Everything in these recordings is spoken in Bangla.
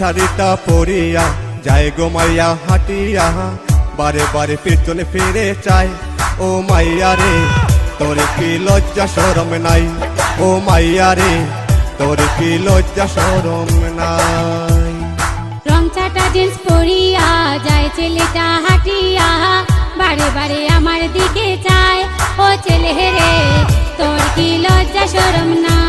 শাড়িটা পরিয়া যায় গো মাইয়া হাটিয়া, বারে বারে পেছনে ফিরে চায়। ও মাইয়া রে তোর কি লজ্জা শরম নাই, ও মাইয়া রে তোর কি লজ্জা শরম নাই। রং ছাটা জিন্স পরিয়া যায় ছেলেটা হাটিয়া, বারে বারে আমার দিকে চায়। ও ছেলে রে তোর কি লজ্জা শরম নাই।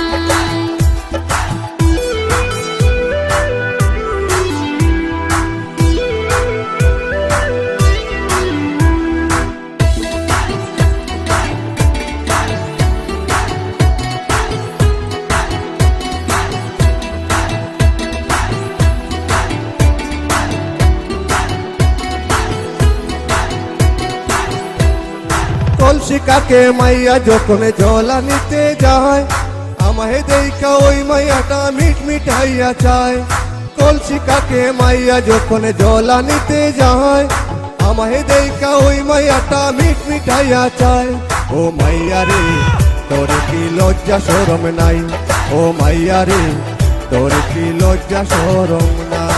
কলসি কাকে মাইয়া যখন জলা নিতে যায়, আমায় দেখা ওই মাইয়াটা মিট মিঠাইয়া চায়। কলসি কাকে মাইয়া যখন জলা নিতে যায়, আমায় দেখা ওই মাইয়াটা মিট মিঠাইয়া চায়। ও মাইয়া রে তোর কি লজ্জা শরম নাই, ও মাইয়া রে তোর কি লজ্জা শরম নাই।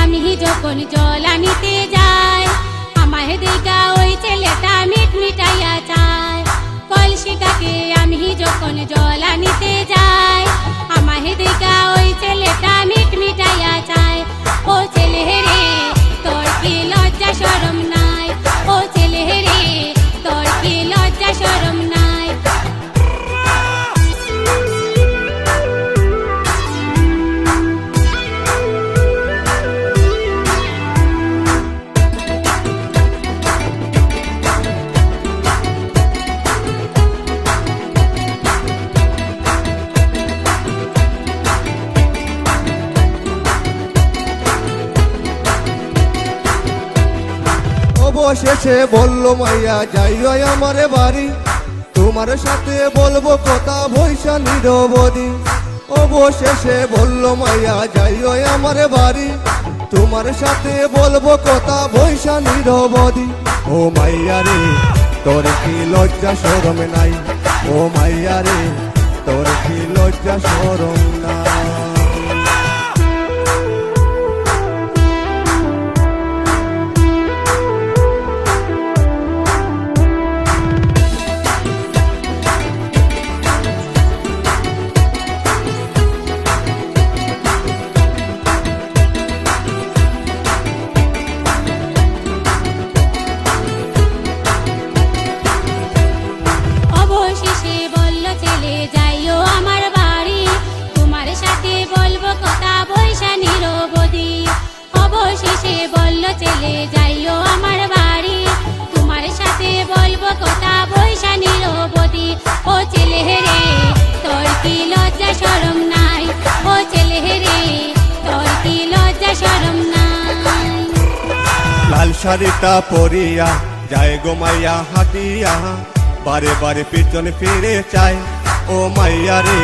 আমি যখন জলা নিতে যাই, আমায় দেখা ওই ছেলেটা মিট মিঠাইয়া চায়। কলসিটাকে আমি যখন জলা নিতে যাই, আমায় দেখা ওই ছেলেটা মিট মিঠাইয়া চায়। ও ছেলে রে তোর কি লজ্জা শরম নাই, ও ছেলে রে তোর কি লজ্জা শরম নাই। অবশেষে বললো মাইয়া যাইও আমার বাড়ি, তোমার সাথে বলবো কথা ভৈসা নিরবধি। অবশেষে বললো মাইয়া যাইও আমার বাড়ি, তোমার সাথে বলবো কথা ভৈসা নিরবধি। ও মাইয়া রে তোর কি লজ্জা শরম নাই, ও মাইয়া রে তোর কি লজ্জা শরম নাই। অবশেষে বলল চলে যাইও আমার বাড়ি, তোমার সাথে বলবো কথা বৈশা নিরবধি। অবশেষে বলল চলে যাইও আমার বাড়ি, তোমার সাথে বলবো কথা বৈশা নিরবধি। ও ছেলে রে তোর কি লজ্জা শরম নাই, ও ছেলে রে তোর কি লজ্জা শরম নাই। লাল শাড়িটা পরিয়া যায় গো মাইয়া হাটিয়া, বারে বারে পিছনে ফিরে চায়। ও মাইয়া রে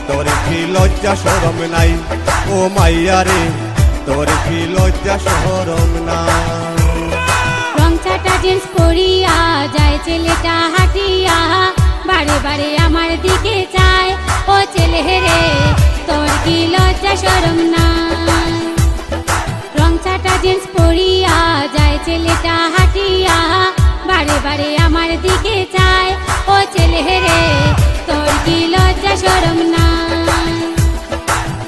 তোর কি লজ্জা শরম নাই, ও মাইয়া রে তোর কি লজ্জা শরম নাই। রং ছাটা জিন্স পরিয়া যায় ছেলেটা হাটিয়া, বারে বারে আমার দিকে চায়। ও ছেলে রে তোর কি লজ্জা শরম নাই। রং ছাটা জিন্স পরিয়া যায় ছেলেটা হাটিয়া, বারে বারে আমার দিকে চায়। ও ছেলে রে তোর কি লজ্জা শরম নাই।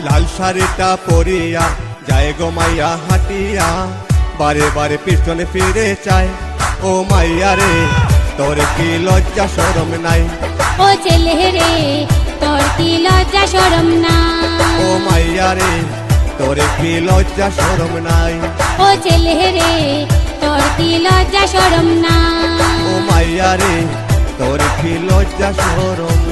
লাল শাড়িটা পরিয়া যায় গো মাইয়া হাটিয়া, বারে বারে পিছনে ফিরে চায়। ও মাইয়া রে তোর কি লজ্জা শরম নাই, ও ছেলে রে তোর কি লজ্জা শরম নাই। ও মাইয়া রে তোর কি লজ্জা শরম নাই, ও ছেলে রে তোর কি লজ্জা শরম নাই। ও মাইয়া রে তোর কি লজ্জা শরম